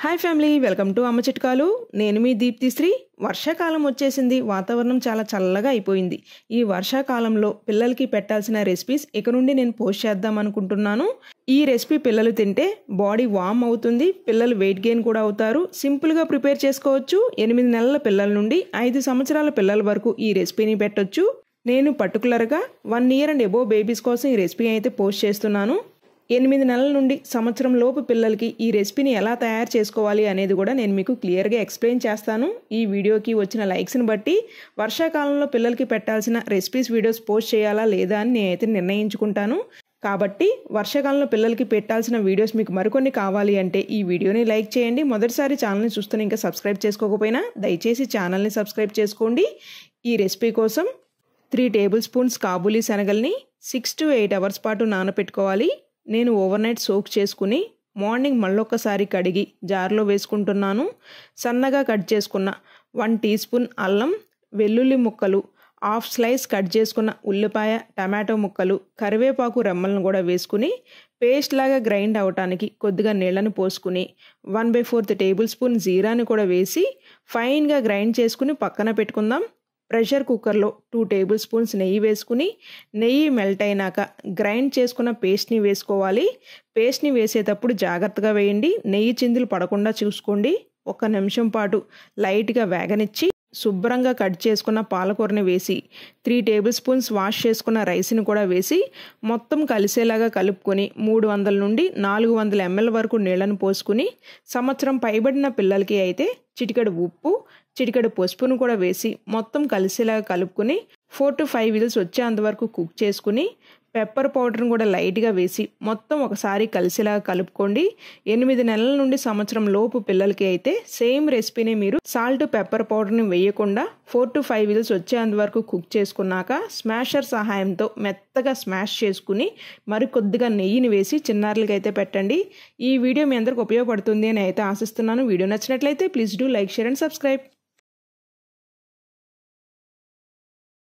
Hi family, welcome to అమ్మ చిట్కాలు. నేను మీ దీప్తిశ్రీ. వర్షాకాలం వచ్చేసింది. వాతావరణం చాలా చల్లగా అయిపోయింది. ఈ వర్షాకాలంలో పిల్లలకి పెట్టాల్సిన రెసిపీస్ ఇక నుండి నేను పోస్ట్ చేద్దాం అనుకుంటున్నాను. ఈ రెసిపీ పిల్లలు తింటే బాడీ వార్మ్ అవుతుంది, పిల్లలు వెయిట్ గెయిన్ కూడా అవుతారు. సింపుల్గా ప్రిపేర్ చేసుకోవచ్చు. 8 నెలల పిల్లల నుండి 5 సంవత్సరాల పిల్లల వరకు ఈ రెసిపీని పెట్టొచ్చు. నేను పర్టికులర్గా 1 year అండ్ అబోవ్ బేబీస్ కోసం ఈ రెసిపీ అయితే పోస్ట్ చేస్తున్నాను. 8 నెలల నుండి సంవత్సరం లోపు పిల్లలకి ఈ రెసిపీని ఎలా తయారు చేసుకోవాలి అనేది కూడా నేను మీకు క్లియర్గా ఎక్స్ప్లెయిన్ చేస్తాను. ఈ వీడియోకి వచ్చిన లైక్స్ని బట్టి వర్షాకాలంలో పిల్లలకి పెట్టాల్సిన రెసిపీస్ వీడియోస్ పోస్ట్ చేయాలా లేదా అని నేనైతే నిర్ణయించుకుంటాను. కాబట్టి వర్షాకాలంలో పిల్లలకి పెట్టాల్సిన వీడియోస్ మీకు మరికొన్ని కావాలి అంటే ఈ వీడియోని లైక్ చేయండి. మొదటిసారి ఛానల్ని చూస్తున్న ఇంకా సబ్స్క్రైబ్ చేసుకోకపోయినా దయచేసి ఛానల్ని సబ్స్క్రైబ్ చేసుకోండి. ఈ రెసిపీ కోసం 3 tablespoons కాబూలీ శనగల్ని 6 to 8 hours పాటు నానపెట్టుకోవాలి. నేను ఓవర్ నైట్ సోక్ చేసుకుని మార్నింగ్ మళ్ళొక్కసారి కడిగి జార్లో వేసుకుంటున్నాను. సన్నగా కట్ చేసుకున్న 1 teaspoon అల్లం, వెల్లుల్లి ముక్కలు, హాఫ్ స్లైస్ కట్ చేసుకున్న ఉల్లిపాయ, టమాటో ముక్కలు, కరివేపాకు రెమ్మలను కూడా వేసుకుని పేస్ట్ లాగా గ్రైండ్ అవటానికి కొద్దిగా నీళ్ళని పోసుకుని 1/4 tablespoon జీరాని కూడా వేసి ఫైన్గా గ్రైండ్ చేసుకుని పక్కన పెట్టుకుందాం. ప్రెషర్ కుక్కర్లో 2 tablespoons నెయ్యి వేసుకుని నెయ్యి మెల్ట్ అయినాక గ్రైండ్ చేసుకున్న పేస్ట్ని వేసుకోవాలి. పేస్ట్ని వేసేటప్పుడు జాగ్రత్తగా వేయండి, నెయ్యి చిందులు పడకుండా చూసుకోండి. 1 నిమిషం పాటు లైట్గా వేగనిచ్చి శుభ్రంగా కట్ చేసుకున్న పాలకూరని వేసి 3 tablespoons వాష్ చేసుకున్న రైస్ని కూడా వేసి మొత్తం కలిసేలాగా కలుపుకొని 300 నుండి 400 ml వరకు నీళ్ళను పోసుకుని సంవత్సరం పైబడిన పిల్లలకి అయితే చిటికెడు ఉప్పు, చిటికెడు పసుపును కూడా వేసి మొత్తం కలిసేలాగా కలుపుకొని 4 to 5 whistles వచ్చేంత వరకు కుక్ చేసుకుని పెప్పర్ పౌడర్ని కూడా లైట్గా వేసి మొత్తం ఒకసారి కలిసేలాగా కలుపుకోండి. 8 నెలల నుండి సంవత్సరం లోపు పిల్లలకి అయితే సేమ్ రెసిపీని మీరు సాల్ట్, పెప్పర్ పౌడర్ని వేయకుండా 4 to 5 whistles వచ్చేంత వరకు కుక్ చేసుకున్నాక స్మాషర్ సహాయంతో మెత్తగా స్మాష్ చేసుకుని మరి కొద్దిగా నెయ్యిని వేసి చిన్నారులకి అయితే పెట్టండి. ఈ వీడియో మీ అందరికి ఉపయోగపడుతుంది అని అయితే ఆశిస్తున్నాను. వీడియో నచ్చినట్లయితే please do like, share and subscribe.